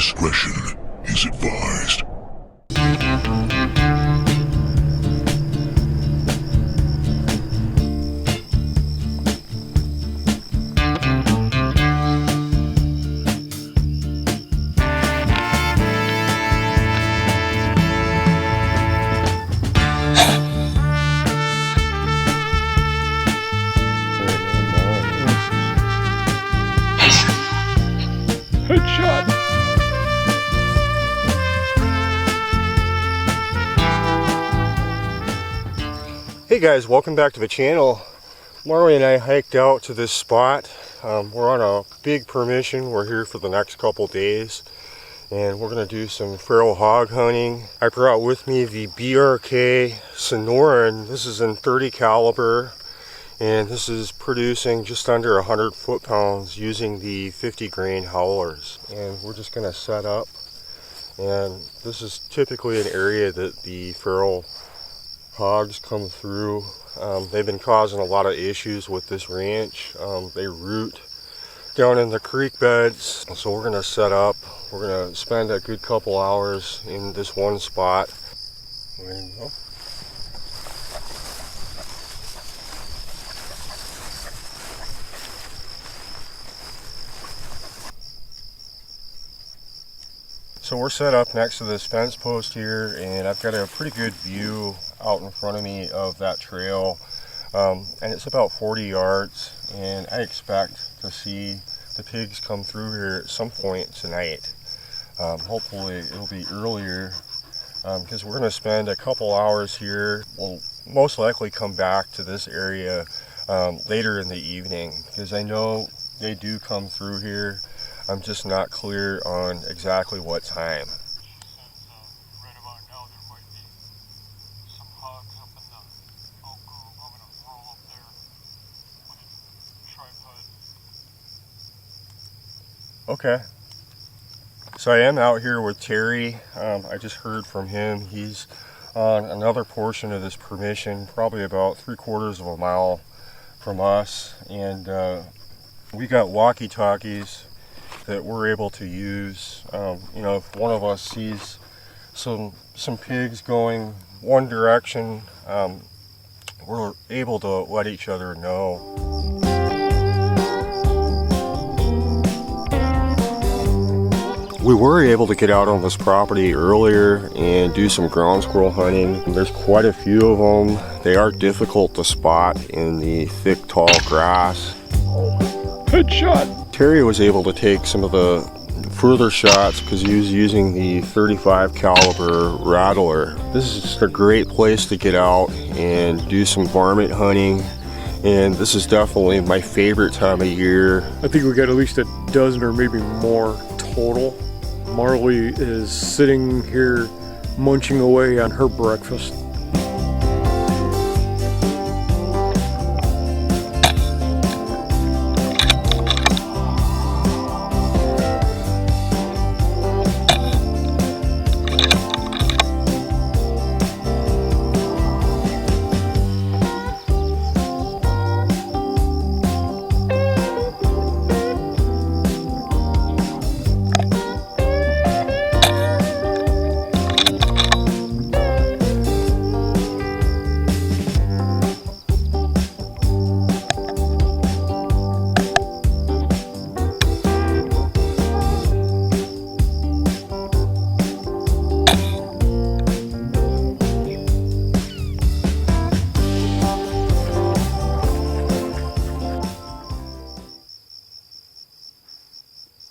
discretion is advised. Headshot. Hey guys, welcome back to the channel. Marley and I hiked out to this spot. We're on a big permission. We're here for the next couple days and we're going to do some feral hog hunting. I brought with me the BRK Sonoran. This is in .30 caliber. And this is producing just under 100 foot-pounds using the 50 grain howlers. And we're just going to set up. And this is typically an area that the feral hogs come through. They've been causing a lot of issues with this ranch. They root down in the creek beds. So we're going to set up. We're going to spend a good couple hours in this one spot. There you go. So we're set up next to this fence post here, and I've got a pretty good view out in front of me of that trail, and it's about 40 yards, and I expect to see the pigs come through here at some point tonight. Hopefully it'll be earlier, because we're going to spend a couple hours here. We'll most likely come back to this area later in the evening, because I know they do come through here. I'm just not clear on exactly what time. Right about now there might be some hogs up in the oak grove. I'm going to roll up there with a tripod. Okay. So I am out here with Terry. I just heard from him. He's on another portion of this permission, probably about 3/4 of a mile from us. And we got walkie-talkies that we're able to use. You know, if one of us sees some pigs going one direction, we're able to let each other know. We were able to get out on this property earlier and do some ground squirrel hunting. There's quite a few of them. They are difficult to spot in the thick, tall grass. Headshot! Terry was able to take some of the further shots because he was using the .35 caliber Rattler. This is just a great place to get out and do some varmint hunting, and this is definitely my favorite time of year. I think we got at least a dozen or maybe more total. Marley is sitting here munching away on her breakfast.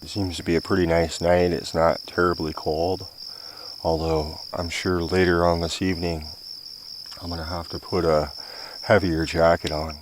Seems to be a pretty nice night. It's not terribly cold, although I'm sure later on this evening I'm going to have to put a heavier jacket on.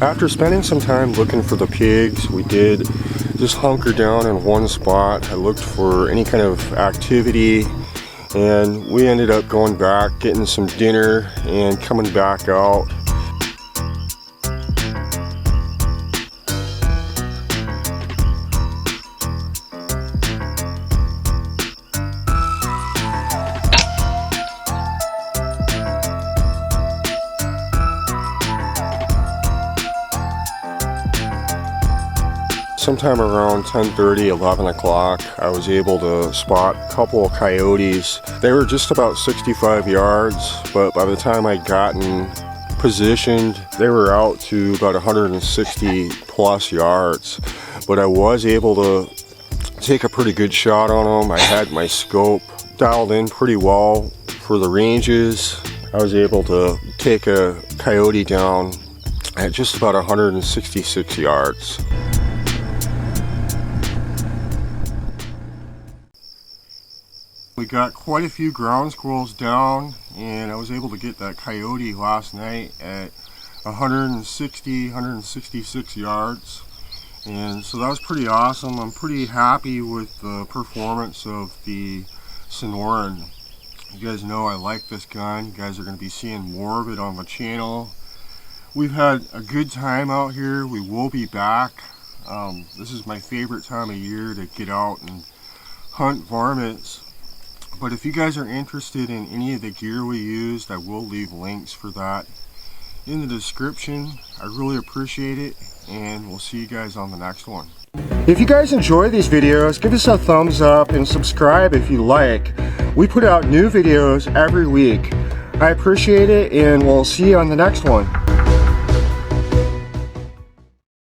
After spending some time looking for the pigs, we did just hunker down in one spot. I looked for any kind of activity, and we ended up going back, getting some dinner, and coming back out. Sometime around 10:30, 11 o'clock, I was able to spot a couple of coyotes. They were just about 65 yards, but by the time I'd gotten positioned, they were out to about 160 plus yards. But I was able to take a pretty good shot on them. I had my scope dialed in pretty well for the ranges. I was able to take a coyote down at just about 166 yards. We got quite a few ground squirrels down, and I was able to get that coyote last night at 166 yards, and so that was pretty awesome. I'm pretty happy with the performance of the Sonoran. You guys know I like this gun. You guys are going to be seeing more of it on the channel. We've had a good time out here. We will be back. This is my favorite time of year to get out and hunt varmints. But if you guys are interested in any of the gear we used, I will leave links for that in the description. I really appreciate it, and we'll see you guys on the next one. If you guys enjoy these videos, give us a thumbs up and subscribe if you like. We put out new videos every week. I appreciate it, and we'll see you on the next one.